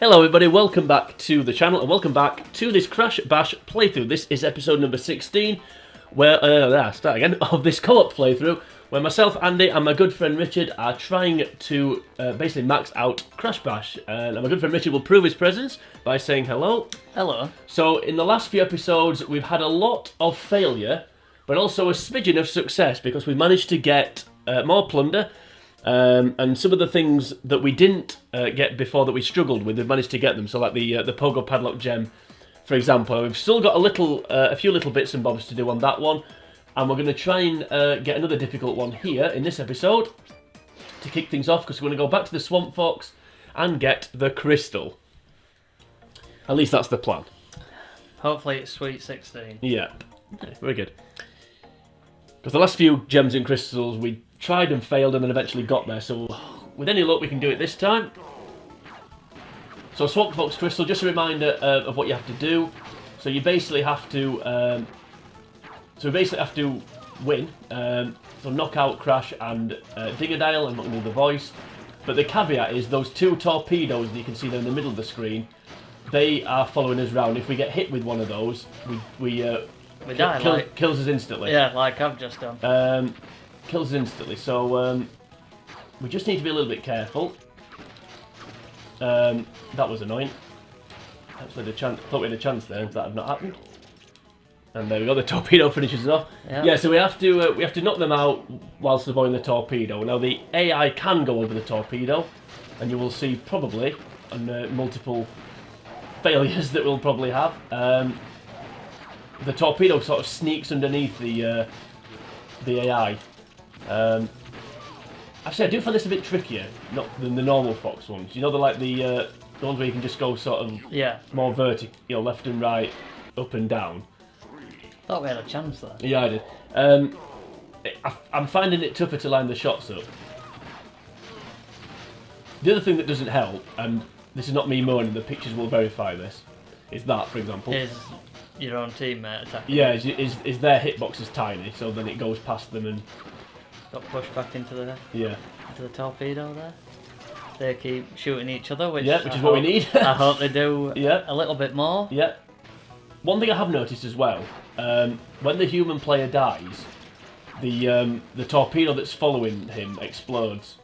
Hello everybody, welcome back to the channel and welcome back to this Crash Bash playthrough. This is episode number 16, where, of this co-op playthrough, where myself, Andy, and my good friend Richard are trying to basically max out Crash Bash. And my good friend Richard will prove his presence by saying hello. Hello. So in the last few episodes, we've had a lot of failure, but also a smidgen of success, because we managed to get more plunder. And some of the things that we didn't get before that we struggled with, we've managed to get them. So like the Pogo padlock gem, for example. We've still got a few little bits and bobs to do on that one. And we're going to try and get another difficult one here in this episode to kick things off, because we're going to go back to the Swamp Fox and get the crystal. At least that's the plan. Hopefully it's Sweet 16. Yeah, very good. Because the last few gems and crystals we tried and failed and then eventually got there, so with any luck we can do it this time. So Swamp Fox Crystal, just a reminder of what you have to do. So you basically have to win. So knock out Crash and Dingadale. I'm not going to do the voice, but the caveat is those two torpedoes that you can see there in the middle of the screen, they are following us round. If we get hit with one of those, we die. Kills us instantly. Yeah, like I've just done. Kills us instantly, so we just need to be a little bit careful. That was annoying. Actually, thought we had a chance there, that had not happened. And there we go, the torpedo finishes it off. Yeah, so we have to knock them out whilst avoiding the torpedo. Now the AI can go over the torpedo, and you will see probably on multiple failures that we'll probably have. The torpedo sort of sneaks underneath the AI. Actually, I do find this a bit trickier than the normal Fox ones. You know, the ones where you can just go sort of more vertical, you know, left and right, up and down. Thought we had a chance there. Yeah, I did. I'm finding it tougher to line the shots up. The other thing that doesn't help, and this is not me moaning, the pictures will verify this, is that, for example. Is your own teammate attacking? Yeah, is their hitbox is tiny, so then it goes past them and got pushed back into the torpedo there. They keep shooting each other, which is what we need. I hope they do a little bit more. Yeah. One thing I have noticed as well, when the human player dies, the torpedo that's following him explodes,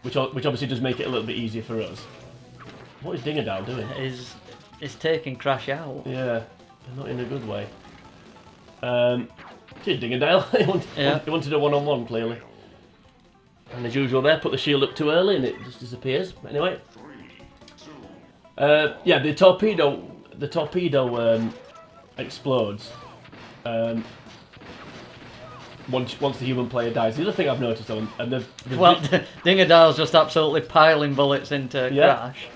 which obviously does make it a little bit easier for us. What is Dingadale doing? Is taking Crash out. Yeah, not in a good way. Cheers, Dingadale. He wanted a one-on-one, clearly. And as usual there, put the shield up too early and it just disappears. Anyway. The torpedo explodes once the human player dies. The other thing I've noticed though, Dingadale's just absolutely piling bullets into Crash.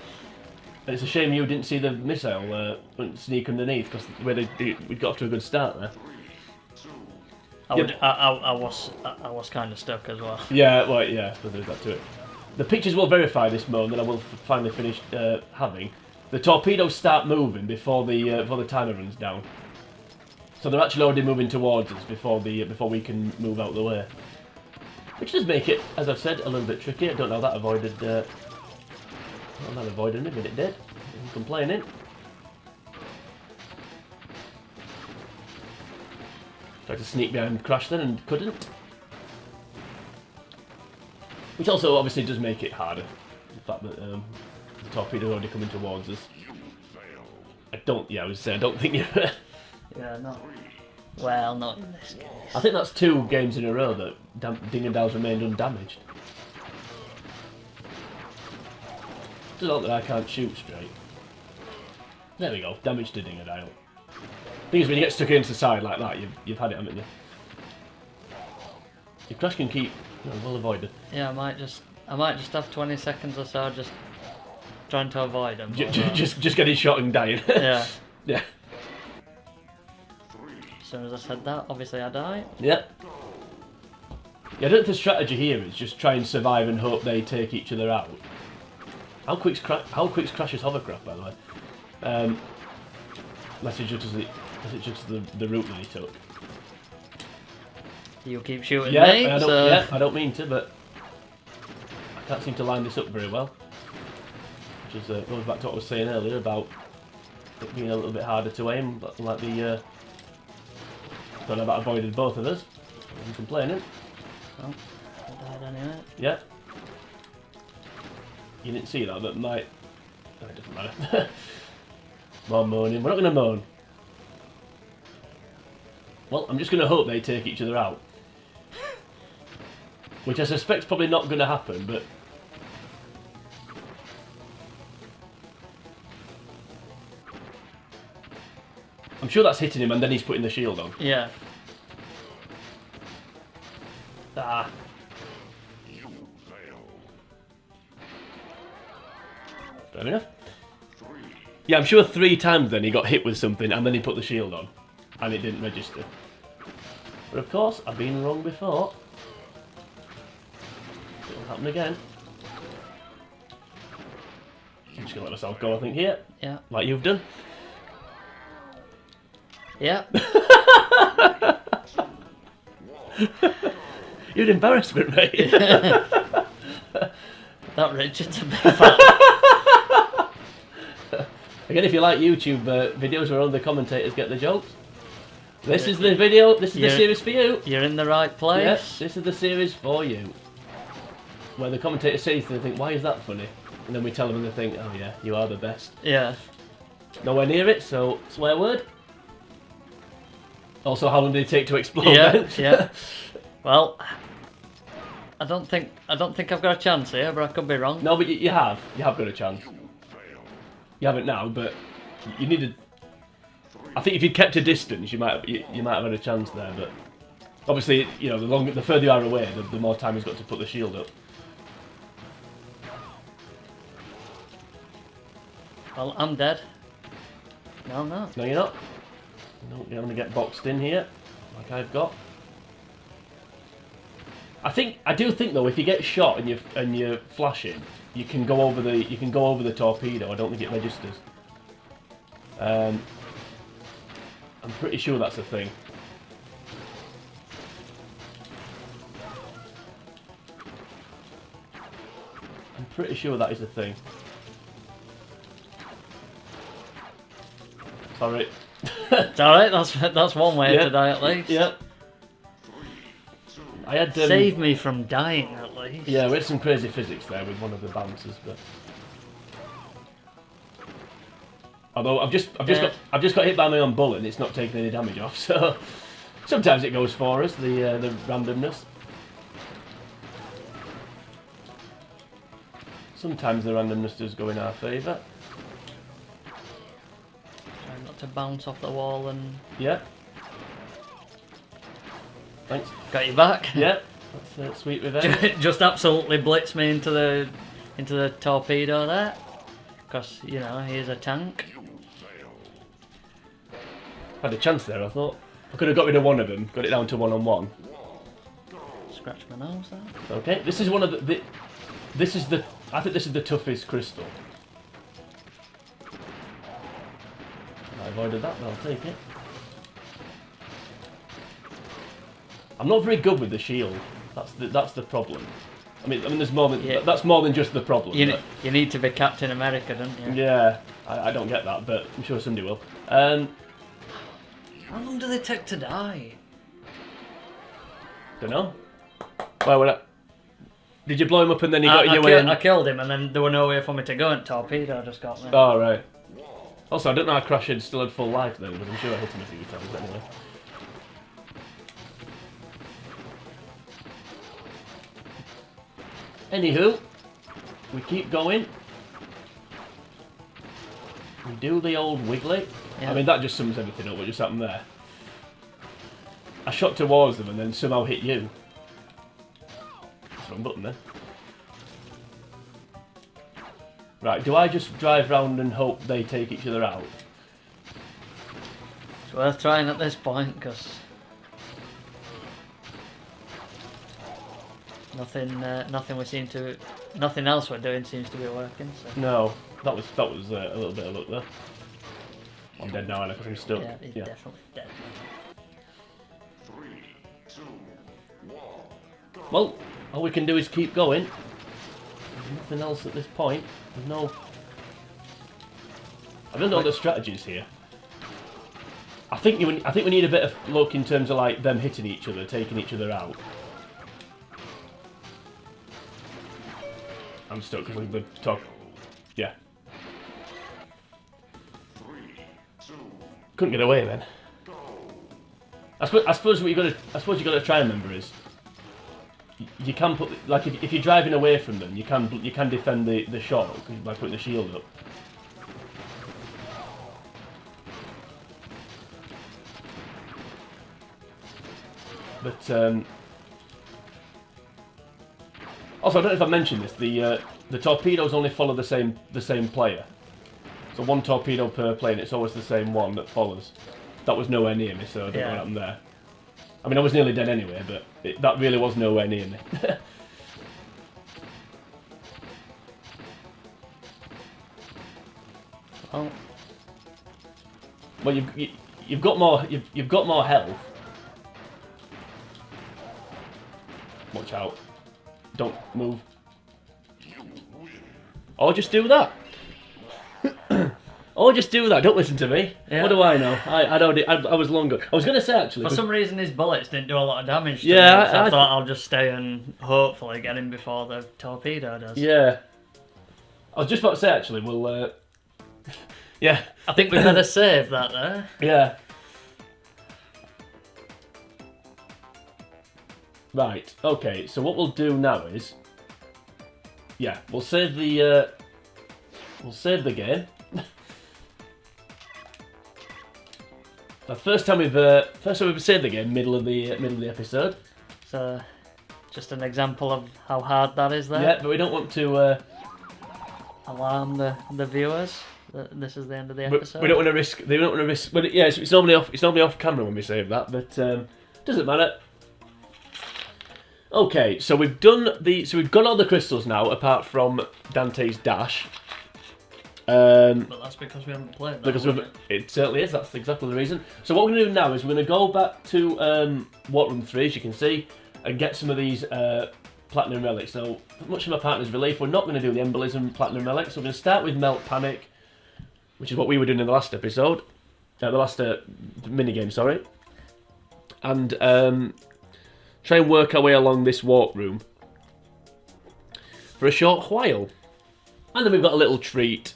And it's a shame you didn't see the missile sneak underneath, because we got off to a good start there. I was kind of stuck as well. Yeah, well, yeah, so there's that to it. The pictures will verify this mode, and then I will finally finish having. The torpedoes start moving before the timer runs down. So they're actually already moving towards us before we can move out of the way. Which does make it, as I've said, a little bit tricky. I don't know that avoided. I'm not avoiding it, but it did. I'm complaining. Tried to sneak behind Crash then and couldn't. Which also obviously does make it harder. The fact that the torpedo's already coming towards us. I don't think you're... Yeah, not in this case. I think that's 2 games in a row that Dingadale's remained undamaged. It's not that I can't shoot straight. There we go, damage to Dingadale. Thing is, when you get stuck into the side like that, you've had it, haven't you? Your Crash can keep well avoided. Yeah, I might just have 20 seconds or so just trying to avoid them. Just getting shot and dying. Yeah. Yeah. As soon as I said that, obviously I die. Yeah. Yeah, I don't think the strategy here is just try and survive and hope they take each other out. How quick's Crash's hovercraft, by the way? Unless it's just the route that he took. You keep shooting me. I don't mean to, but I can't seem to line this up very well. which is goes back to what I was saying earlier about it being a little bit harder to aim, but like the don't know, that avoided both of us. I'm complaining. Well, I died anyway. Yeah. You didn't see that, but might. No, it doesn't matter. More moaning. We're not going to moan. Well, I'm just going to hope they take each other out. Which I suspect's probably not going to happen, but... I'm sure that's hitting him and then he's putting the shield on. Yeah. Ah. Fair enough. Yeah, I'm sure 3 times then he got hit with something and then he put the shield on. And it didn't register. But of course, I've been wrong before. It'll happen again. I'm just going to let myself go, I think, here. Yeah. Like you've done. Yeah. You're an embarrassment, mate. That Richard's a bit fat. Again, if you like YouTube videos where all the commentators get the jokes, this is the video, this is the series for you. You're in the right place. Yes, this is the series for you. Where the commentators say things and they think, why is that funny? And then we tell them and they think, oh yeah, you are the best. Yeah. Nowhere near it, so swear word. Also, how long did it take to explode? Yeah, yeah. Well, I don't think I've got a chance here, but I could be wrong. No, but you have got a chance. You haven't now, but you needed. I think if you'd kept a distance, you might have had a chance there. But obviously, you know, the further you are away, the more time he's got to put the shield up. Well, I'm dead. No, I'm not. No, you're not. No, you're going to get boxed in here, like I've got. I do think though, if you get shot and you're flashing, you can go over the torpedo. I don't think it registers. I'm pretty sure that's a thing. I'm pretty sure that is a thing. Sorry. It's alright, that's one way to die at least. Yep. I had save me from dying at least. Yeah, we had some crazy physics there with one of the bouncers, but although I've just got hit by my own bullet and it's not taking any damage off, so sometimes it goes for us, the randomness. Sometimes the randomness does go in our favour. Try not to bounce off the wall and... Yeah. Thanks. Got you back. Yeah. That's sweet revenge. Just absolutely blitz me into the torpedo there. Because, you know, he is a tank. Had a chance there, I thought. I could have got rid of one of them, got it down to 1-on-1. Scratch my nose there. Okay, this is one of the I think this is the toughest crystal. I avoided that, but I'll take it. I'm not very good with the shield. That's the problem. I mean, there's more than that's more than just the problem. You need to be Captain America, don't you? Yeah, I don't get that, but I'm sure somebody will. How long do they take to die? Don't know. Well, did you blow him up and then he got in your way? I killed him, and then there were no way for me to go, and torpedo just got me. Oh right. Also, I don't know how Crash had still had full life then, but I'm sure I hit him a few times anyway. Anywho, we keep going. We do the old wiggly. Yeah. I mean, that just sums everything up. What just happened there? I shot towards them and then somehow hit you. That's the wrong button then. Right, do I just drive round and hope they take each other out? It's worth trying at this point, because nothing else we're doing seems to be working. So. No, that was a little bit of luck there. I'm dead now, because I'm stuck. Yeah, he's definitely dead. 3, 2, 1. Well, all we can do is keep going. There's nothing else at this point. There's no I don't know the strategies here. I think we need a bit of luck in terms of like them hitting each other, taking each other out. I'm stuck because of the top. Yeah. Couldn't get away then. I suppose what you gotta try and remember is you can put like if you're driving away from them, you can defend the shot by putting the shield up. But also, I don't know if I mentioned this. The torpedoes only follow the same player. So one torpedo per plane. It's always the same one that follows. That was nowhere near me, so I don't know what happened there. I mean, I was nearly dead anyway, but that really was nowhere near me. Oh. Well, you've got more health. Watch out! Don't move. Or just do that. Or just do that. Don't listen to me. Yeah. What do I know? I was long gone. I was going to say actually. For some reason, his bullets didn't do a lot of damage. To me, so I thought I'll just stay and hopefully get him before the torpedo does. Yeah. I was just about to say actually. We'll. Yeah. I think we better save that there. Yeah. Right. Okay. So what we'll do now is. Yeah. We'll save the. We'll save the game. The first time we've saved the game, middle of the episode. So, just an example of how hard that is there. Yeah, but we don't want to alarm the viewers that this is the end of the episode. We don't want to risk. They don't want to risk. But yeah, it's normally off. It's normally off camera when we save that, but doesn't matter. Okay, so we've got all the crystals now, apart from Dante's dash. But that's because we haven't played that. Because it certainly is. That's exactly the reason. So what we're going to do now is we're going to go back to Water Room 3, as you can see, and get some of these Platinum Relics. So, much of my partner's relief, we're not going to do the Embolism Platinum Relics. So we're going to start with Melt Panic, which is what we were doing in the last episode. The last minigame, sorry. And try and work our way along this Water Room for a short while. And then we've got a little treat.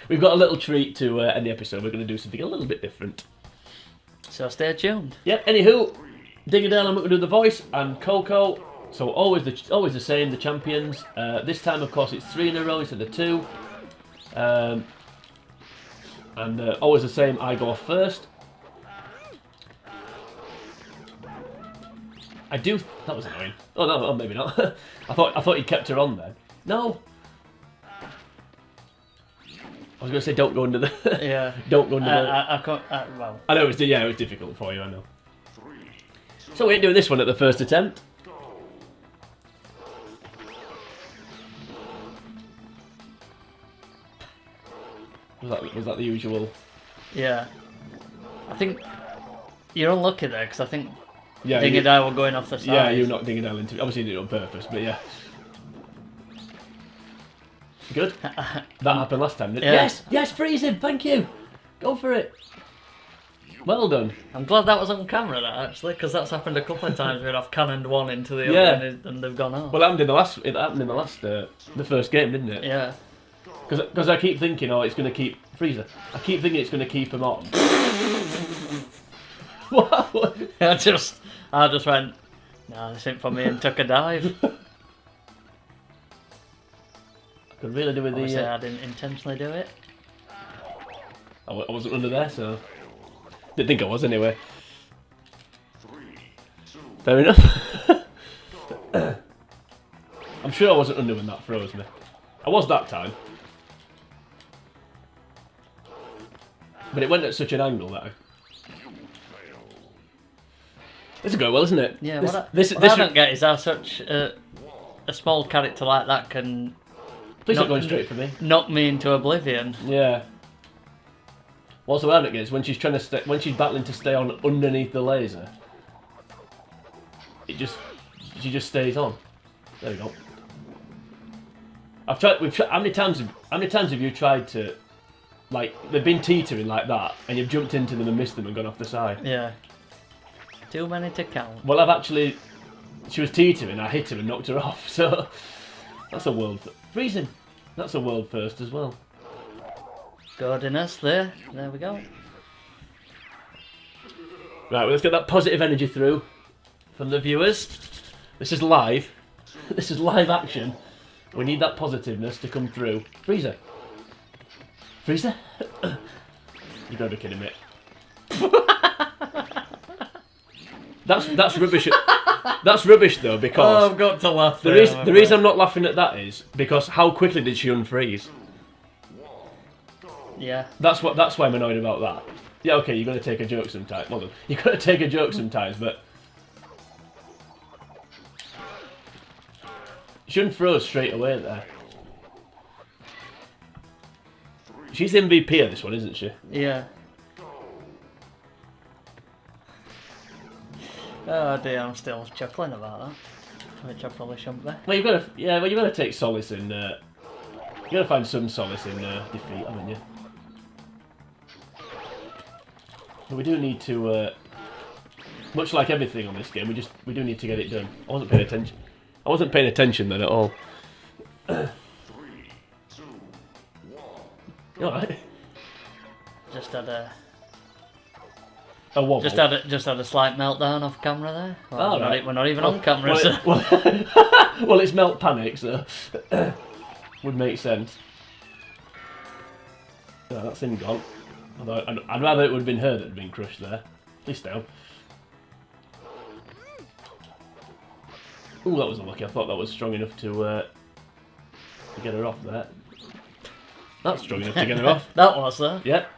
We've got a little treat to end the episode. We're going to do something a little bit different. So stay tuned. Yep. Anywho, Dingadale, I'm going to do the voice, and Coco. So always the same. The champions. This time, of course, it's 3 in a row instead of 2. And always the same. I go off first. That was annoying. Oh no, maybe not. I thought you kept her on then. No. I was going to say don't go under the. Yeah. Don't go under the. I can't. Well. I know it was difficult for you. I know. So we ain't doing this one at the first attempt. Was that the usual? Yeah. I think you're unlucky there because I think yeah, Dingadile were going off the side. Yeah, you knocked Dingadile into. Obviously, you did it on purpose, but yeah. Good. That happened last time, didn't it? Yeah. Yes, freeze him, thank you. Go for it. Well done. I'm glad that was on camera, that actually, because that's happened a couple of times where I've cannoned one into the other and they've gone off. Well, it happened in the first game, didn't it? Yeah. Because I keep thinking, it's going to keep Freezer. I keep thinking it's going to keep him on. What? I just went, no, this ain't for me, and took a dive. Could really do with Obviously, I didn't intentionally do it. I wasn't under there, so didn't think I was anyway. Fair enough. I'm sure I wasn't under when that froze me. I was that time, but it went at such an angle that this is going well, isn't it? Yeah. What I don't get is how such a small character like that can. Please not going straight for me. Knock me into oblivion. Yeah. What's the ironic is when she's battling to stay on underneath the laser, she just stays on. There we go. How many times have you tried to like they've been teetering like that, and you've jumped into them and missed them and gone off the side. Yeah. Too many to count. Well, I've actually... She was teetering, I hit her and knocked her off, so... That's a world... Freezing! That's a world first as well. Gaudiness there. There we go. Right, well, let's get that positive energy through from the viewers. This is live. This is live action. We need that positiveness to come through. Freezer. Freezer? You gotta be kidding me. That's rubbish. That's rubbish though, because Oh, I've got to laugh. the reason I'm not laughing at that is because how quickly did she unfreeze? Yeah. That's why I'm annoyed about that. Yeah, okay, you've got to take a joke sometimes. Well, you've got to take a joke sometimes, but she shouldn't throw straight away there. She's the MVP of this one, isn't she? Yeah. Oh dear, I'm still chuckling about that. Which I probably shouldn't be. Well, you've got to take solace in. You've got to find some solace in defeat, haven't you? But we do need to, much like everything on this game, we do need to get it done. I wasn't paying attention. I wasn't paying attention then at all. You alright? Just had a wobble. just had a slight meltdown off camera there. Well, Right. we're not even on camera. Well, So. well, it's melt panic, so would make sense. No, that's him gone. Although I'd rather it would have been her that had been crushed there. At least down. Ooh, that was unlucky. I thought that was strong enough to get her off there. That's strong enough to get her off. That was though. Yep.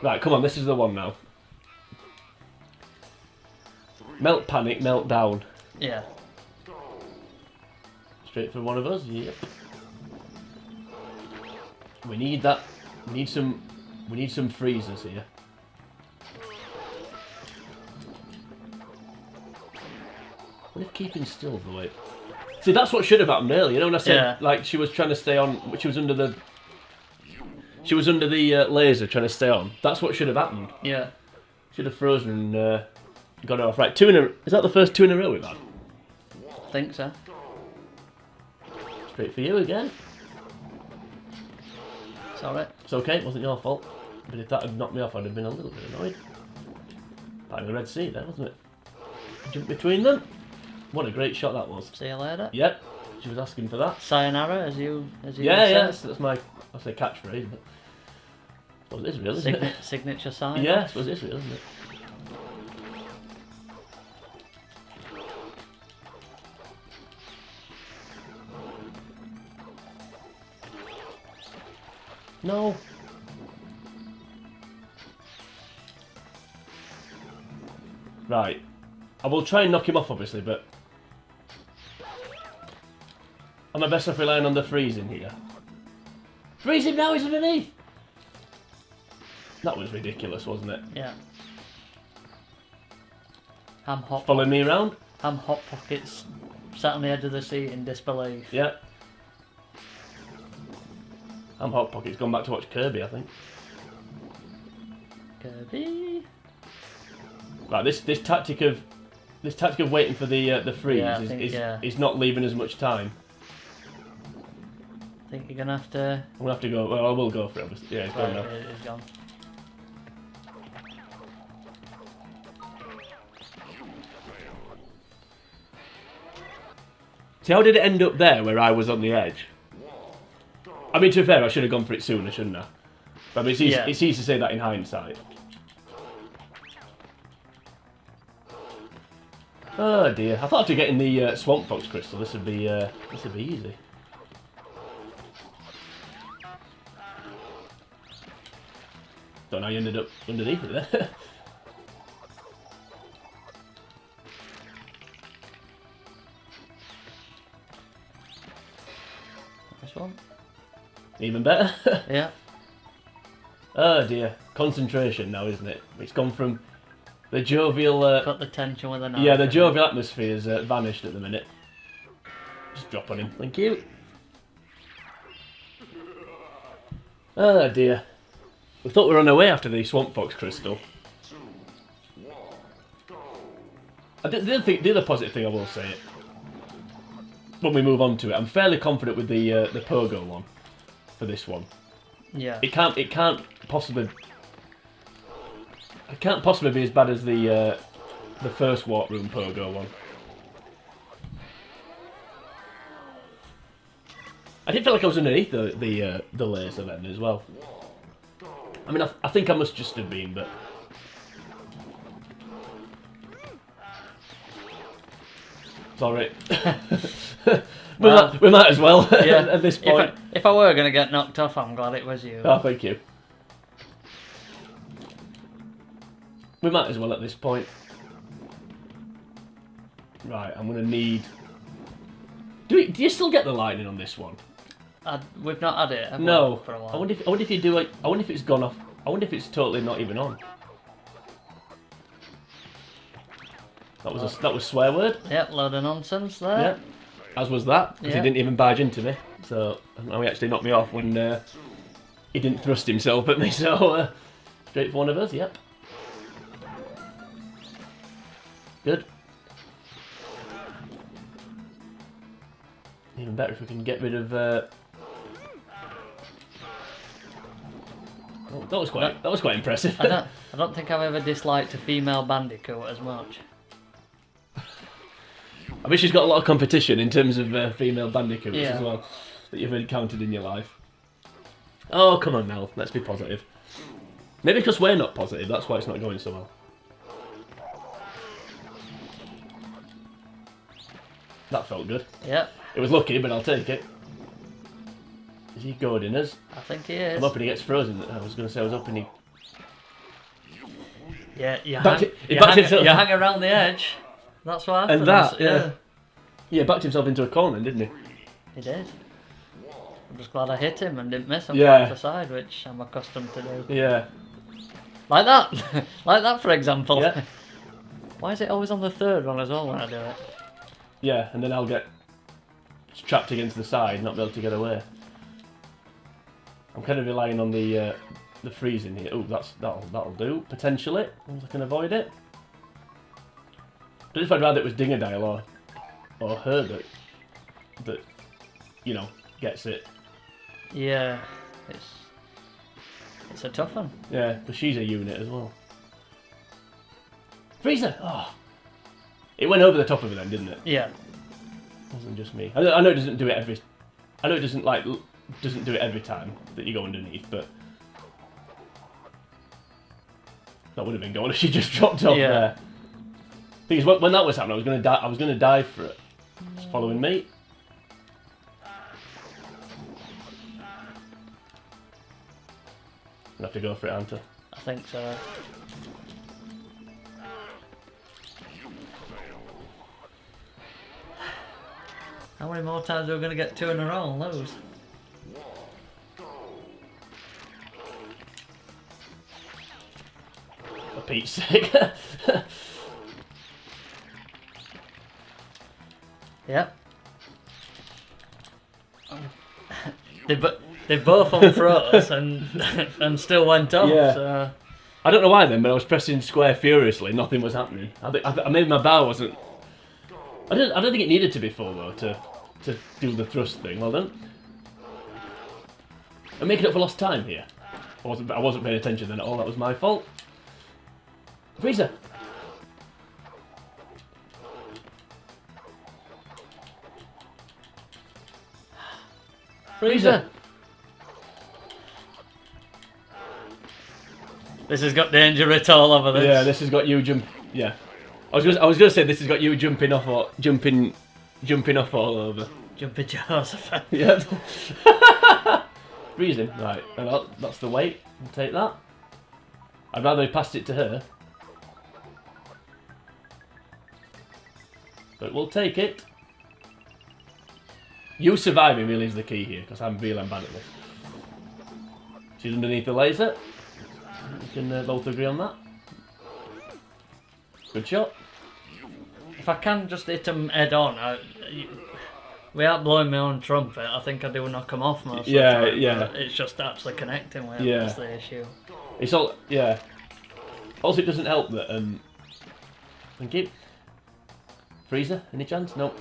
Right, come on, this is the one now. Melt panic, melt down. Yeah. Straight for one of us, yep. We need that. We need some freezers here. What if keeping still the way? See, that's what should have happened earlier. You know when I said like she was trying to stay on, she was under the laser trying to stay on. That's what should have happened. Yeah. Should have frozen and got it off. Right, is that the first 2 in a row we've had? I think so. Straight for you again. Sorry. It's okay, it wasn't your fault. But if that had knocked me off, I'd have been a little bit annoyed. Part of the Red Sea there, wasn't it? Jump between them. What a great shot that was. See you later. Yep, she was asking for that. Sayonara, as you Yeah, that's my, I say catchphrase, but I suppose it is real, isn't it? Signature sign. Yeah, I suppose it is real, isn't it? No. Right. I will try and knock him off, obviously, but am I best off relying on the freezing here? Freeze him now, he's underneath! That was ridiculous, wasn't it? Yeah. Hot Following me around? Hot Pockets sat on the edge of the seat in disbelief. Yeah. Hot Pocket's gone back to watch Kirby, I think. Kirby. Right, this tactic of waiting for the freeze is not leaving us much time. I think you're gonna have to. I'm gonna have to go. Well, I will go for it. Obviously. Yeah, it's gone now. It's gone. See, how did it end up there where I was on the edge? I mean, to be fair, I should have gone for it sooner, shouldn't I? But I mean, it's easy to say that in hindsight. Oh dear! I thought after getting the Swamp Fox crystal, this would be easy. Don't know how you ended up underneath it there. This one. Even better. Yeah. Oh dear! Concentration now, isn't it? It's gone from the jovial. Cut the tension with a knife. Yeah, the jovial atmosphere's vanished at the minute. Just drop on him. Thank you. Oh dear. We thought we were on our way after the Swamp Fox Crystal. The other positive thing I will say, when we move on to it, I'm fairly confident with the Pogo one for this one. Yeah. It can't possibly be as bad as the first Warp Room Pogo one. I did feel like I was underneath the laser then as well. I mean, I think I must just have been, but. Sorry. we might as well at this point. If I were going to get knocked off, I'm glad it was you. Oh, thank you. We might as well at this point. Right, I'm going to need... Do you still get the lightning on this one? We've not had it. No. For a while. I wonder if you do it. I wonder if it's gone off. I wonder if it's totally not even on. That was swear word. Yep, load of nonsense there. Yeah. As was that, because he didn't even barge into me. So now he actually knocked me off when he didn't thrust himself at me. So straight for one of us. Yep. Good. Even better if we can get rid of. Oh, that was quite impressive. I don't think I've ever disliked a female bandicoot as much. I bet she's got a lot of competition in terms of female bandicoots Yeah. as well that you've encountered in your life. Oh, come on now, let's be positive. Maybe because we're not positive, that's why it's not going so well. That felt good. Yep. It was lucky, but I'll take it. Is he goading us? I think he is. I'm hoping he gets frozen. I was going to say, I was hoping he... Yeah, you himself. hang around the edge. That's what happens. And that, yeah. Yeah, backed himself into a corner, didn't he? He did. I'm just glad I hit him and didn't miss him Yeah. off the side, which I'm accustomed to do. Yeah. Like that. Like that, for example. Yeah. Why is it always on the third one as well when I do it? Yeah, and then I'll get trapped against the side and not be able to get away. I'm kind of relying on the freezing here. Oh, that'll do, potentially, once I can avoid it. But if I'd rather it was Dingadile or her that you know, gets it. Yeah, it's a tough one. Yeah, because she's a unit as well. Freezer! Oh. It went over the top of it then, didn't it? Yeah. It wasn't just me. I know it doesn't do it every... I know it doesn't do it every time that you go underneath, but... That would have been gone if she just dropped off there. Thing is, when that was happening, I was going to dive for it. It's following me. I'll have to go for it, aren't I? I think so. How many more times are we going to get two in a row and lose? For Pete's sake. Yep. They both unfroze and still went off. Yeah. So. I don't know why then, but I was pressing square furiously. Nothing was happening. Maybe my bar wasn't. I don't think it needed to be full though to do the thrust thing. Well done. I'm making up for lost time here. I wasn't paying attention then at all. That was my fault. Freezer. Freezer. This has got danger writ all over this. Yeah, this has got you jump. Yeah, I was gonna say this has got you jumping off off all over. Jumping Joseph. Yeah. Freezing. Right, and that's the weight. I'll take that. I'd rather have passed it to her, but we'll take it. You surviving really is the key here, because I'm bad at this. She's underneath the laser. We can both agree on that. Good shot. If I can just hit them head on, Without blowing my own trumpet, I think I do knock them off most of the Yeah, time. yeah. But it's just actually connecting with them Yeah. that's the issue. It's all, yeah. Also, it doesn't help that, thank you. Freezer, any chance? Nope.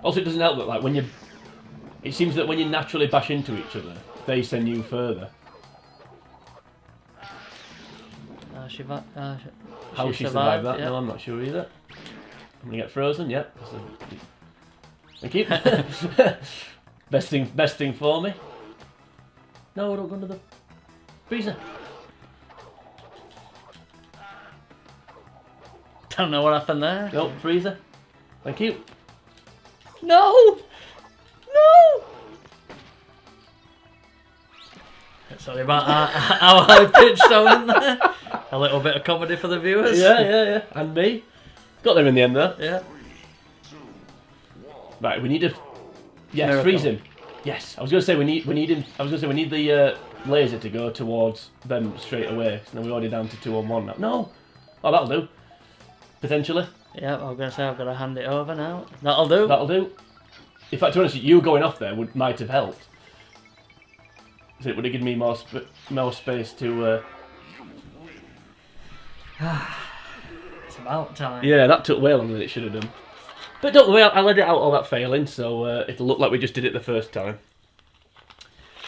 Also, it doesn't help that, like, when you... It seems that when you naturally bash into each other, they send you further. How she survived that? Yeah. No, I'm not sure either. I'm gonna get frozen. Yep. Thank you. best thing for me. No, don't go under the freezer. Don't know what happened there. Nope, freezer. Thank you. No! No! Sorry about how high pitched I went there. A little bit of comedy for the viewers. Yeah. And me. Got there in the end though. Yeah. Right, we need a... Yeah, Miracle. freeze him. Yes, I was gonna say we need him. I was gonna say we need the laser to go towards them straight away. So then we're already down to 2-on-1 now. No. Oh, that'll do. Potentially. Yeah, I was going to say I've got to hand it over now. That'll do. That'll do. In fact, to be honest, you going off there might have helped. So it would have given me more space to... It's about time. Yeah, that took way longer than it should have done. But don't worry, I let it out all that failing, so it'll look like we just did it the first time.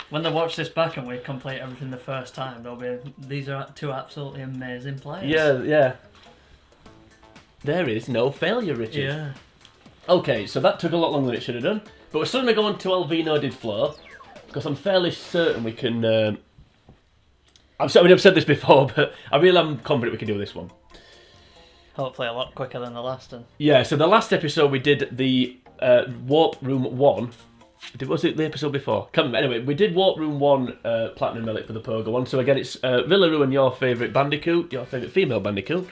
When they watch this back and we complete everything the first time, they'll be... These are two absolutely amazing players. Yeah. There is no failure, Richard. Yeah. Okay, so that took a lot longer than it should have done. But we're still going to go on to Alvino did flow, because I'm fairly certain we can... I've said this before, but I really am confident we can do this one. Hopefully a lot quicker than the last one. Yeah, so the last episode we did the Warp Room 1. Was it the episode before? Anyway, we did Warp Room 1 Platinum Relic for the Pogo one. So again, it's Villaroo and your favourite bandicoot, your favourite female bandicoot.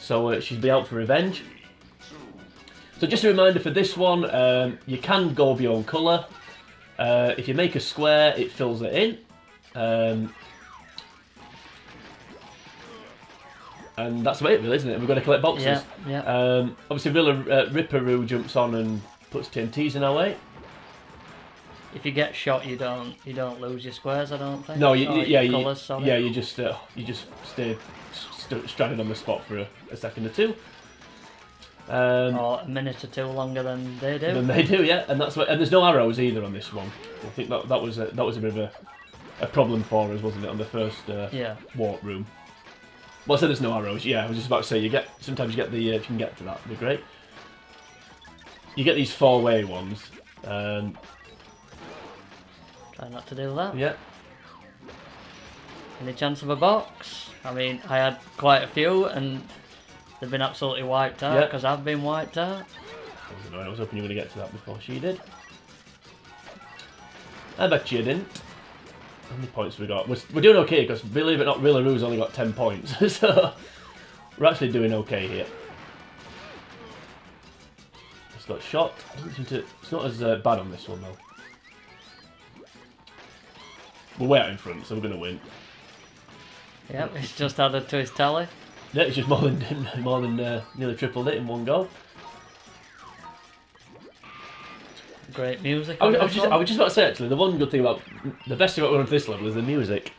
So she'll be out for revenge. So just a reminder for this one, you can go with your own colour. If you make a square, it fills it in. And that's about it, really, isn't it? We've got to collect boxes. Yeah. Obviously, Ripperoo jumps on and puts TNTs in our way. If you get shot, you don't lose your squares, I don't think. No, colours, sorry. you just stay stranded on the spot for a second or two. Or a minute or two longer than they do. Yeah, and there's no arrows either on this one. I think that was a bit of a problem for us, wasn't it, on the first warp room? Well, I said there's no arrows. Yeah, I was just about to say sometimes you get the if you can get to that, it'd be great. You get these 4-way ones. Try not to do that. Yeah. Any chance of a box? I mean, I had quite a few and they've been absolutely wiped out because I've been wiped out. I was hoping you were going to get to that before she did. I bet you didn't. How many points have we got? We're doing okay because, believe it or not, Villaroo's only got 10 points. So we're actually doing okay here. It's got shot. It's not as bad on this one though. We're way out in front, so we're going to win. Yep, it's just added to his tally. Yeah, it's just more than nearly tripled it in one go. Great music. I was just about to say actually, the best thing about going to this level is the music.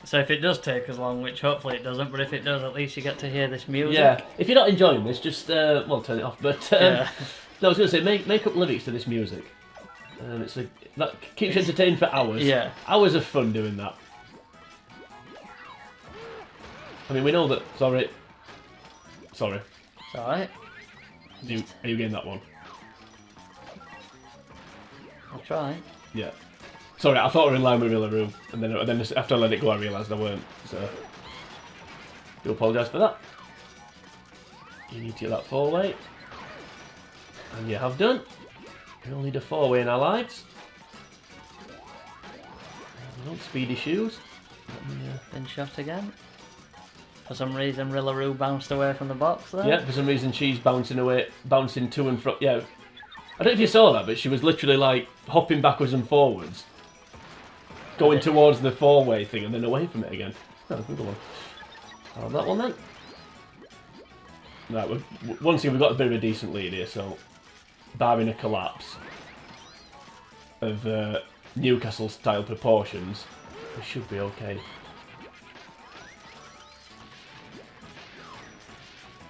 So if it does take as long, which hopefully it doesn't, but if it does, at least you get to hear this music. Yeah, if you're not enjoying this, just turn it off. But no, I was going to say make up lyrics to this music. That keeps you entertained for hours. Yeah, hours of fun doing that. I mean, we know that. Sorry. It's alright. Are you getting that one? I'll try. Yeah. Sorry, I thought we were in line with Villaroo, and then after I let it go, I realised I weren't. So, do apologise for that. You need to get that 4-way, and you have done. We all need a 4-way in our lives. Speedy shoes. Been shot again. For some reason, Rillaroo bounced away from the box there. Yeah, for some reason she's bouncing to and fro. Yeah, I don't know if you saw that, but she was literally like hopping backwards and forwards, going towards the 4-way thing and then away from it again. Oh, good one. I'll have that one then. Right, once again, we've got a bit of a decent lead here, so barring a collapse of Newcastle-style proportions, we should be okay.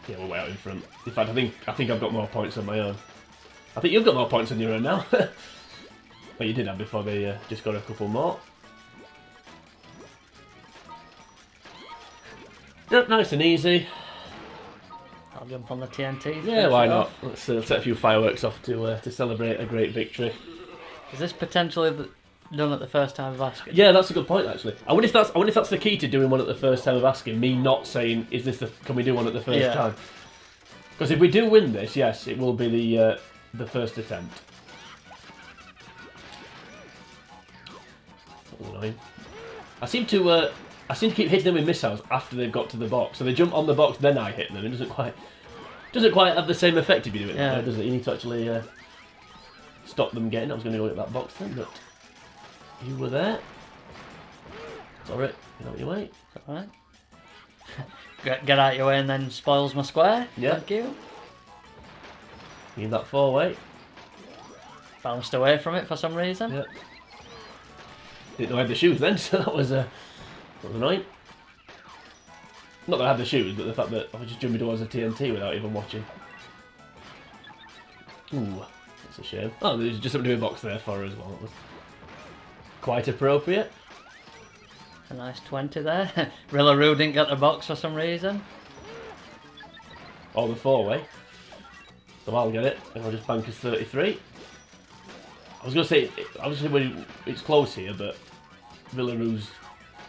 Yeah, we're way out in front. In fact, I think I've got more points on my own. I think you've got more points on your own now. But you did have before they just got a couple more. Yep, nice and easy. I'll jump on the TNT. Yeah, why not? Let's set a few fireworks off to celebrate a great victory. Is this potentially done at the first time of asking? Yeah, that's a good point actually. I wonder if that's the key to doing one at the first time of asking. Me not saying, can we do one at the first time? Because if we do win this, yes, it will be the first attempt. That's annoying. I seem to keep hitting them with missiles after they've got to the box. So they jump on the box, then I hit them. It doesn't quite have the same effect if you do it. Yeah. Does it? You need to actually stop them getting. I was going to go at that box then, but you were there. Sorry, get out your way. Alright. Get out your way and then spoils my square. Yeah. Thank you. Need that 4-way. Bounced away from it for some reason. Yeah. Didn't know I had the shoes then, so that was annoying. Not that I had the shoes, but the fact that I was just jumping towards the TNT without even watching. Ooh, that's a shame. Oh, there's just something to be a box there for her as well. That was quite appropriate. A nice 20 there. Rillaroo didn't get the box for some reason. Or the 4-way. So I'll get it, and I'll just bank as 33. I was going to say, obviously it's close here, but Villaroo's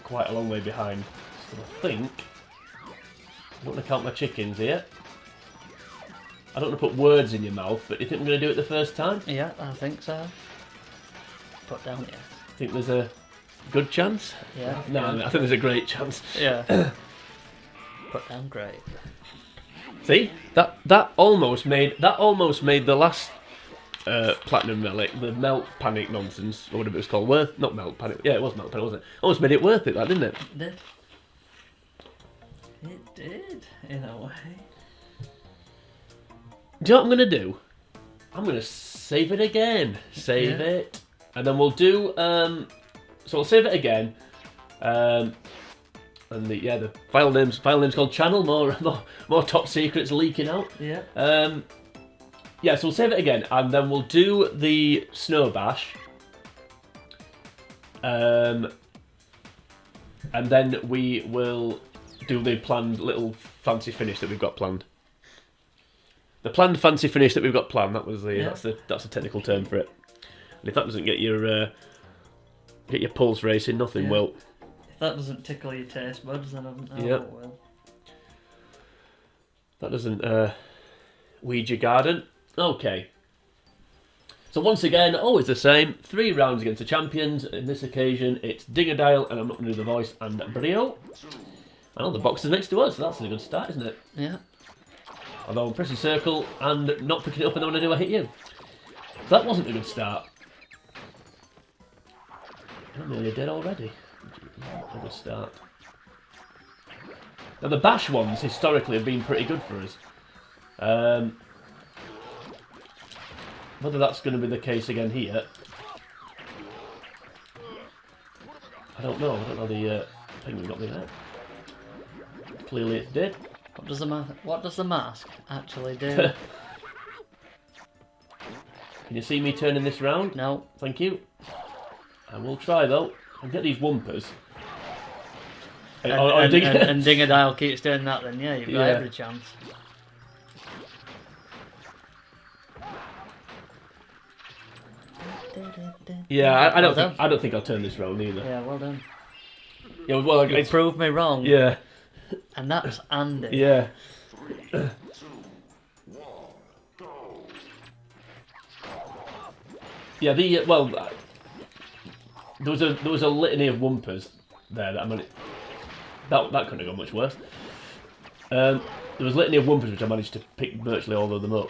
quite a long way behind. So I think, I don't want to count my chickens here. I don't want to put words in your mouth, but do you think we're going to do it the first time? Yeah, I think so. Put down, yeah. I think there's a good chance? Yeah. No, I think there's a great chance. Yeah. Put down great. See? That almost made the last Platinum Relic, the Melt Panic nonsense, or whatever it was called, not Melt Panic, yeah, it was Melt Panic, wasn't it? Almost made it worth it, that, didn't it? It did, in a way. Do you know what I'm going to do? I'm going to save it again. Save it. And then we'll do, so we'll save it again. And the file name's called Channel, more top secrets leaking out. Yeah. Yeah, so we'll save it again, and then we'll do the Snow Bash. And then we will do the planned little fancy finish that we've got planned. The planned fancy finish that we've got planned, that's the technical term for it. And if that doesn't get your pulse racing, nothing will. If that doesn't tickle your taste buds, then I will. That doesn't weed your garden. Okay. So once again, always the same. 3 rounds against the champions. In this occasion, it's Dingadile, and I'm not going to do the voice, and Brio. And all the boxes next to us, so that's a good start, isn't it? Yeah. Although I'm pressing circle and not picking it up, and then when I do, I hit you. So that wasn't a good start. I'm nearly dead already. A good start. Now the bash ones historically have been pretty good for us. Whether that's going to be the case again here, I don't know. I don't know the penguin got me there. Clearly it did. What does the mask actually do? Can you see me turning this round? No. Thank you. I will try though. I'll get these wumpers. And Dingadile keeps doing that, then yeah, you've got every chance. Yeah, I don't think I'll turn this round either. Yeah, well done. Yeah, well, you proved me wrong. Yeah. And that's Andy. Yeah. Yeah. There was a litany of wumpers there that that couldn't have gone much worse. There was a litany of wumpers which I managed to pick virtually all of them up.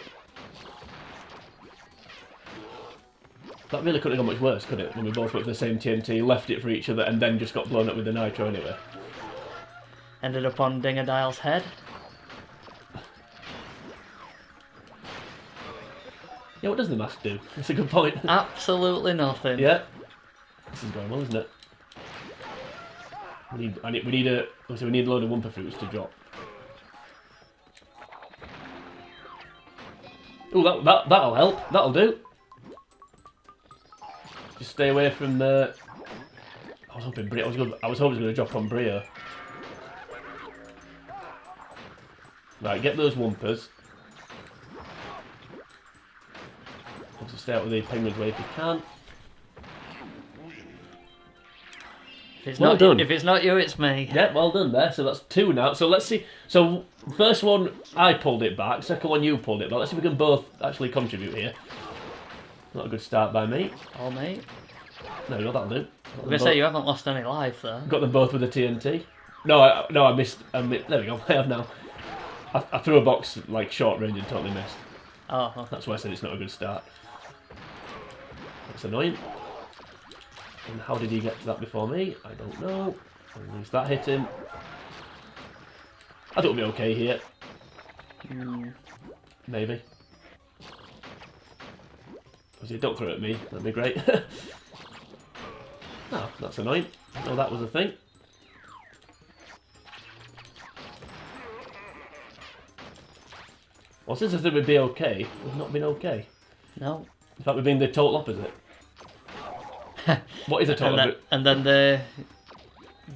That really couldn't have gone much worse, could it? When we both went for the same TNT, left it for each other, and then just got blown up with the nitro anyway. Ended up on Dingadile's head. Yeah, what does the mask do? That's a good point. Absolutely nothing. Yeah. This is going well, isn't it? We need a load of Wumpa fruits to drop. Oh, that'll help. That'll do. Just stay away from the. I was hoping Brio. I was hoping it was going to drop on Brio. Right, get those Wumpas. Obviously, stay out of the penguins way if you can. If it's not you, it's me. Yeah, well done there. So that's 2 now. So let's see. So first one, I pulled it back. Second one, you pulled it back. Let's see if we can both actually contribute here. Not a good start by me. Oh, mate. No, that'll do. I'm going to say you haven't lost any life there. Got them both with the TNT. No, I missed. There we go. I have now. I threw a box like short range and totally missed. Oh, okay. That's why I said it's not a good start. That's annoying. And how did he get to that before me? I don't know. At least that hit him. I think we'll be okay here. Maybe. Don't throw it at me. That'd be great. Oh, that's annoying. Oh, that was a thing. Well, since I said we'd be okay, we've not been okay. No. In fact, we've been the total opposite. What is a total opposite? And then they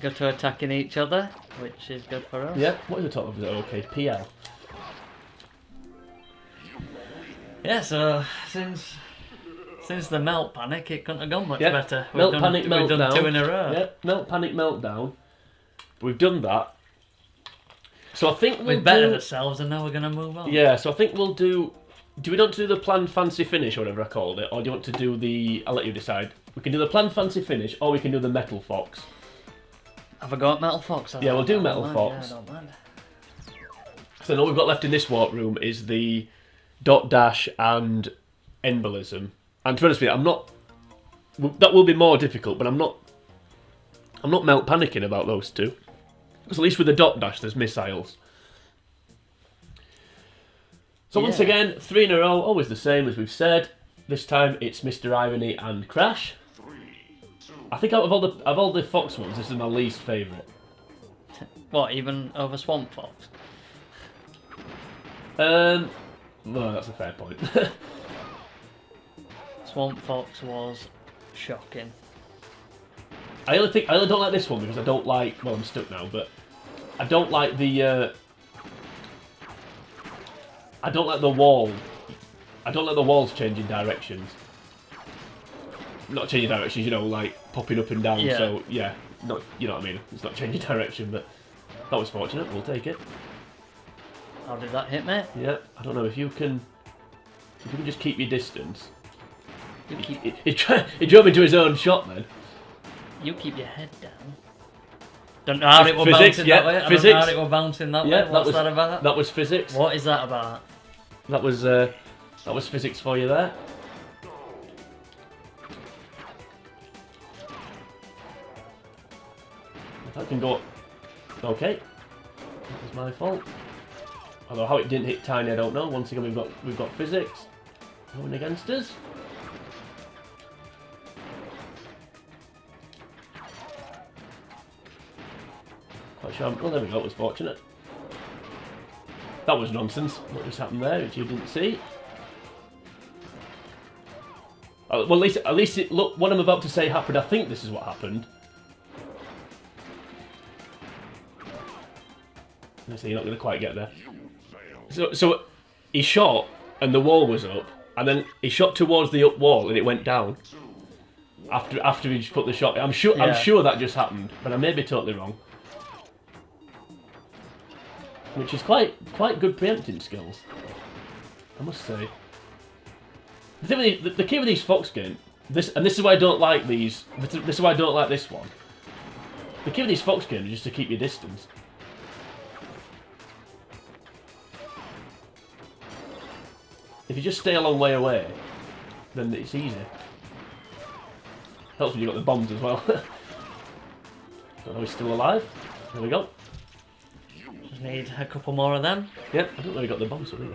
go to attacking each other, which is good for us. Yeah, what is a total opposite? Okay, PL. Yeah, so since the melt panic, it couldn't have gone much better. Melt panic, meltdown. We've done 2 in a row. Yeah, melt panic, meltdown. We've done that. So I think we've bettered ourselves, and now we're going to move on. Yeah, so I think we'll do. Do we want to do the planned fancy finish, or whatever I called it, or do you want to do the? I'll let you decide. We can do the planned fancy finish, or we can do the metal fox. Have I got metal fox? Yeah, we'll do metal fox. Yeah, I don't mind. So all we've got left in this warp room is the dot dash and embolism. And to be honest with you, I'm not. That will be more difficult, but I'm not melt panicking about those two. Because at least with the dot dash, there's missiles. So once again, 3 in a row, always the same as we've said. This time it's Mr. Irony and Crash. I think out of all the Fox ones, this is my least favourite. What, even over Swamp Fox? No, that's a fair point. Swamp Fox was shocking. I only don't like this one because I don't like. Well, I'm stuck now, but I don't like the. I don't like the wall. I don't like the walls changing directions. Not changing directions, you know, like popping up and down. Yeah. So yeah, not you know what I mean. It's not changing direction, but that was fortunate. We'll take it. How did that hit me? Yeah, I don't know if you can. If you can just keep your distance. He drove into his own shot then. You keep your head down. Don't know how it was bouncing that way. I don't know how it was bouncing that way. What's that about? That was physics. What is that about? That was physics for you there. If that can go up. Okay. That was my fault. Although how it didn't hit Tiny, I don't know. Once again, we've got physics going against us. Quite sure. Oh, there we go. It was fortunate. That was nonsense. What just happened there, which you didn't see. Well, at least it, look, what I'm about to say happened. I think this is what happened. So you're not going to quite get there. So he shot, and the wall was up, and then he shot towards the up wall, and it went down. After he just put the shot, I'm sure that just happened, but I may be totally wrong. Which is quite good preempting skills, I must say. The key with these Fox games, this is why I don't like these. This is why I don't like this one. The key with these Fox games is just to keep your distance. If you just stay a long way away, then it's easy. Helps when you got the bombs as well. Don't know he's still alive. There we go. Just need a couple more of them. Yep, I don't know he got the bombs either.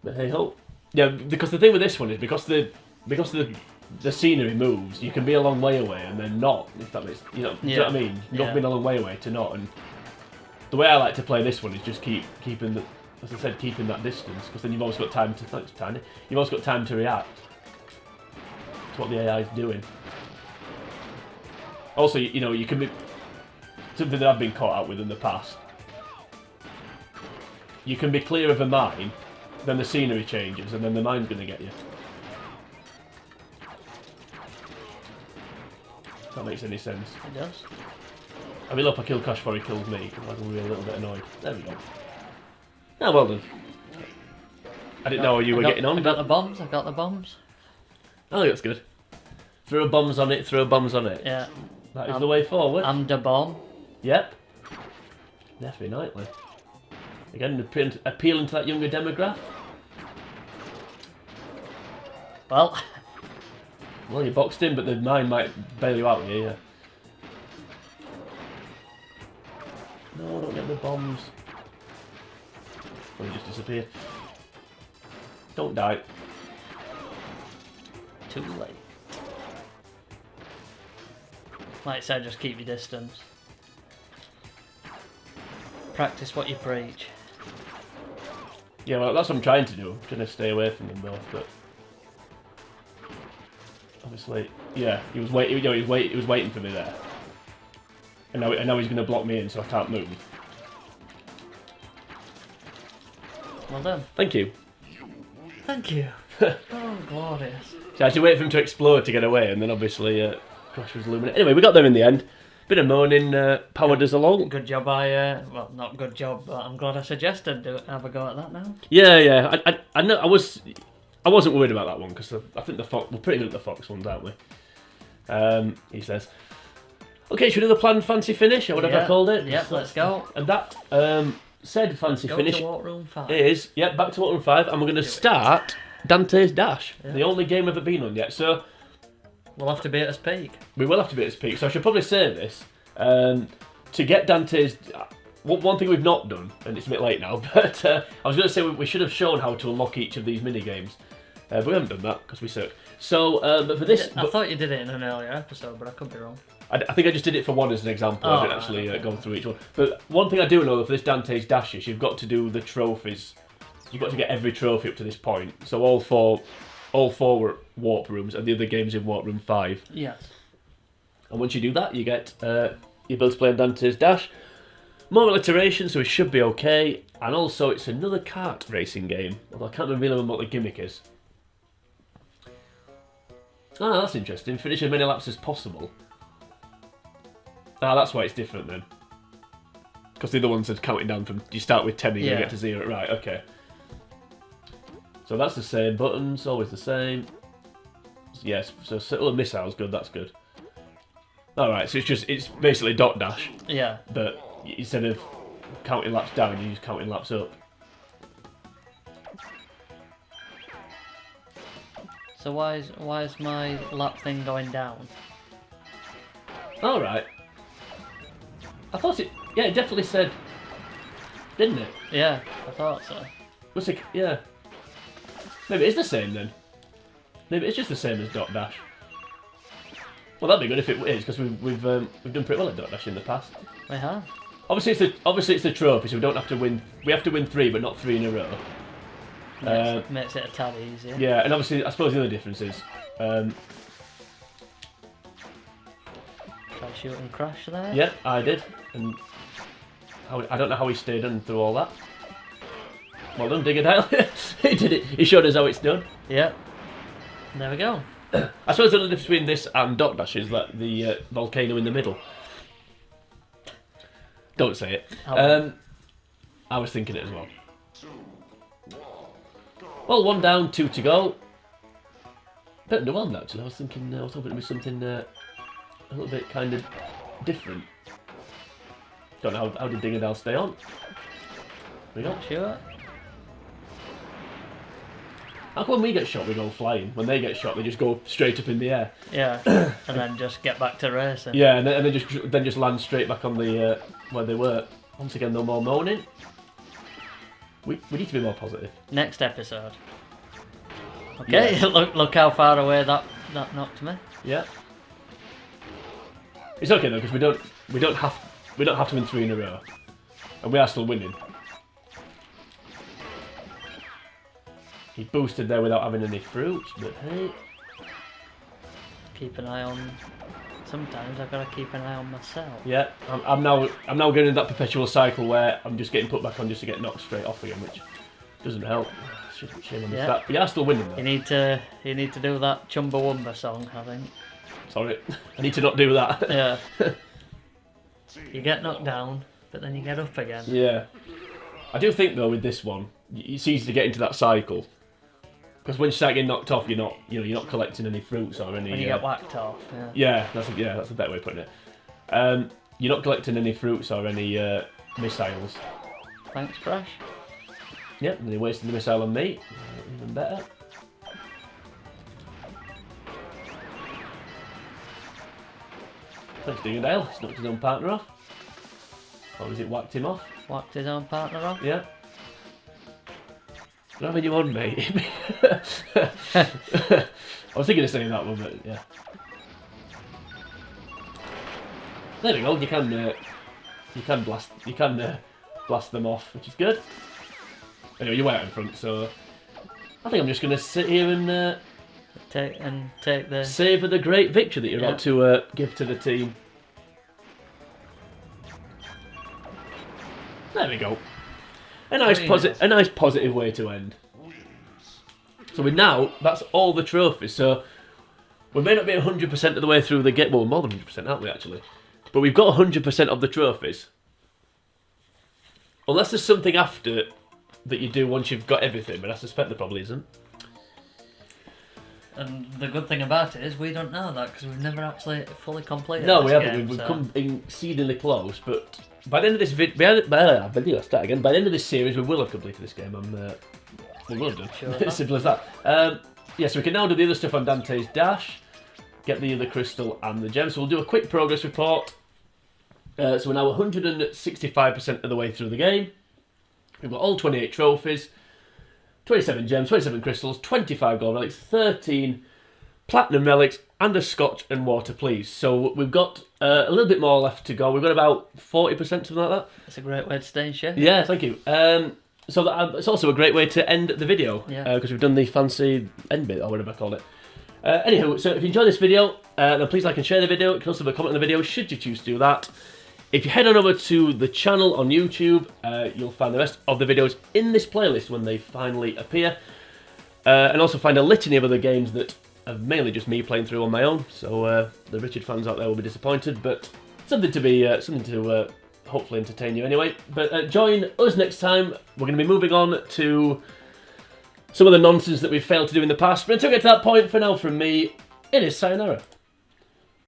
But hey ho. Yeah, because the thing with this one is because the scenery moves, you can be a long way away and then not. If that makes do you know what I mean? You can be a long way away to not. And the way I like to play this one is just keeping that distance, because then you've always got time to. Thanks, Tiny. You've always got time to react to what the AI is doing. Also, you can be something that I've been caught out with in the past. You can be clear of a mine, then the scenery changes, and then the mine's going to get you. If that makes any sense. It does. I mean, look, I killed Crash before he killed me, because I was a little bit annoyed. There we go. Oh, well done. I didn't know how you were getting on. I got the bombs. I think that's good. Throw bombs on it, throw bombs on it. Yeah. That is the way forward. And a bomb. Yep. Definitely nightly. Again, appealing to that younger demographic. Well, you boxed in, but the mine might bail you out here, yeah. No, don't get the bombs. Oh, you just disappeared. Don't die. too late. Like I said, just keep your distance. Practice what you preach. Yeah, well, that's what I'm trying to do. I'm trying to stay away from them both, but obviously, yeah, he was waiting. He was waiting for me there, and now he's going to block me in, so I can't move. Well done. Thank you. Thank you. Oh, glorious. So I had to wait for him to explode to get away, and then obviously Crash was illuminated. Anyway, we got there in the end. Bit of moaning powered us along. Good job. Well, not good job, but I'm glad I suggested have a go at that now. Yeah. I know. I wasn't worried about that one because I think the fox. We're pretty good at the fox ones, aren't we? He says. Okay, should we do the planned fancy finish or whatever I called it? Yep, let's go. And that said fancy finish to Walkroom 5. is back to Walkroom 5, and we're going to start Dante's Dash, the only game I've ever been on yet. So we'll have to be at its peak. We will have to be at its peak. So I should probably say this to get Dante's. One thing we've not done, and it's a bit late now, but I was going to say we should have shown how to unlock each of these mini games, but we haven't done that because we suck. So, but for this, I thought you did it in an earlier episode, but I could be wrong. I think I just did it for one as an example. I didn't actually go through each one. But one thing I do know for this Dante's Dash is you've got to do the trophies. You've got to get every trophy up to this point. So all four were warp rooms, and the other games in Warp Room 5. Yes. And once you do that, you get your ability to play on Dante's Dash. More alliteration, so it should be okay. And also, it's another kart racing game. Although I can't remember what the gimmick is. Ah, that's interesting. Finish as many laps as possible. Ah, that's why it's different then. Because the other ones are counting down from... You start with 10 and you get to 0. Right, okay. So that's the same. Buttons, always the same. Yes, so settle of missiles, good, that's good. Alright, so it's basically dot dash. Yeah. But instead of counting laps down, you're just counting laps up. So why is my lap thing going down? Alright. I thought it definitely said, didn't it? Yeah, I thought so. Was it? Yeah. Maybe it's the same then. Maybe it's just the same as dot dash. Well, that'd be good if it is, because we've done pretty well at dot dash in the past. We have. Obviously it's the trophy, so we don't have to win. We have to win 3, but not 3 in a row. Makes it a tad easier. Yeah, and obviously I suppose the other difference is. Try shoot and crash there. Yeah, I did, and I don't know how he stayed on through all that. Well done, Digger. He did it. He showed us how it's done. Yeah. There we go. I suppose the difference between this and dot dash is that the volcano in the middle. Don't say it. I was thinking it as well. Well, 1 down, 2 to go. Bit underwhelmed actually. I was hoping it'd be something a little bit kind of different. Don't know how did Dingerdale stay on. We go. Not sure. How come when we get shot we go flying? When they get shot they just go straight up in the air. Yeah, and then just get back to racing. Yeah, and then just land straight back on the where they were. Once again, no more moaning. We need to be more positive. Next episode. Okay, Yeah. look how far away that knocked me. Yeah. It's okay though, because we don't have to win 3 in a row, and we are still winning. He boosted there without having any fruits, but hey. Keep an eye on. Sometimes I've got to keep an eye on myself. Yeah, I'm now going into that perpetual cycle where I'm just getting put back on just to get knocked straight off again, which doesn't help. Shame on the stat, but you are still winning though. You need to do that Chumbawamba song, I think. Sorry, I need to not do that. Yeah. You get knocked down, but then you get up again. Yeah. I do think though with this one, it's easy to get into that cycle. Because when you start getting knocked off, you're not collecting any fruits or any. When you get whacked off. Yeah, that's a better way of putting it. You're not collecting any fruits or any missiles. Thanks, Crash. Yep, and he wasted the missile on me. Even better. Thanks, Dale. He's knocked his own partner off. Or has it whacked him off? Whacked his own partner off? Yeah. Not having you on, mate. I was thinking of saying that one, but yeah. There we go. You can blast them off, which is good. Anyway, you're way out in front, so I think I'm just going to sit here and take the savour the great victory that you're about to give to the team. There we go. A nice positive way to end. So that's all the trophies. So we may not be 100% of the way through the game. Well, we're more than 100%, aren't we, actually? But we've got 100% of the trophies. Unless there's something after that you do once you've got everything, but I suspect there probably isn't. And the good thing about it is we don't know that because we've never actually fully completed. No, this we haven't. game, We've so. come exceedingly close, but by the end of this by the end of this series, we will have completed this game. We will have done. Sure. Simple as that. Yeah, so we can now do the other stuff on Dante's Dash, get the other crystal and the gem. So we'll do a quick progress report. So we're now 165% of the way through the game. We've got all 28 trophies, 27 gems, 27 crystals, 25 gold relics, 13 platinum relics, and a scotch and water, please. So we've got a little bit more left to go. We've got about 40%, something like that. It's a great way to stay in shape. Yeah, thank you. So it's also a great way to end the video, because we've done the fancy end bit, or whatever I called it. Anywho, so if you enjoyed this video, then please like and share the video. You can also leave a comment on the video, should you choose to do that. If you head on over to the channel on YouTube, you'll find the rest of the videos in this playlist when they finally appear. And also find a litany of other games that are mainly just me playing through on my own. So the Richard fans out there will be disappointed, but something to hopefully entertain you anyway. But join us next time. We're going to be moving on to some of the nonsense that we've failed to do in the past. But until we get to that point, for now from me, it is sayonara.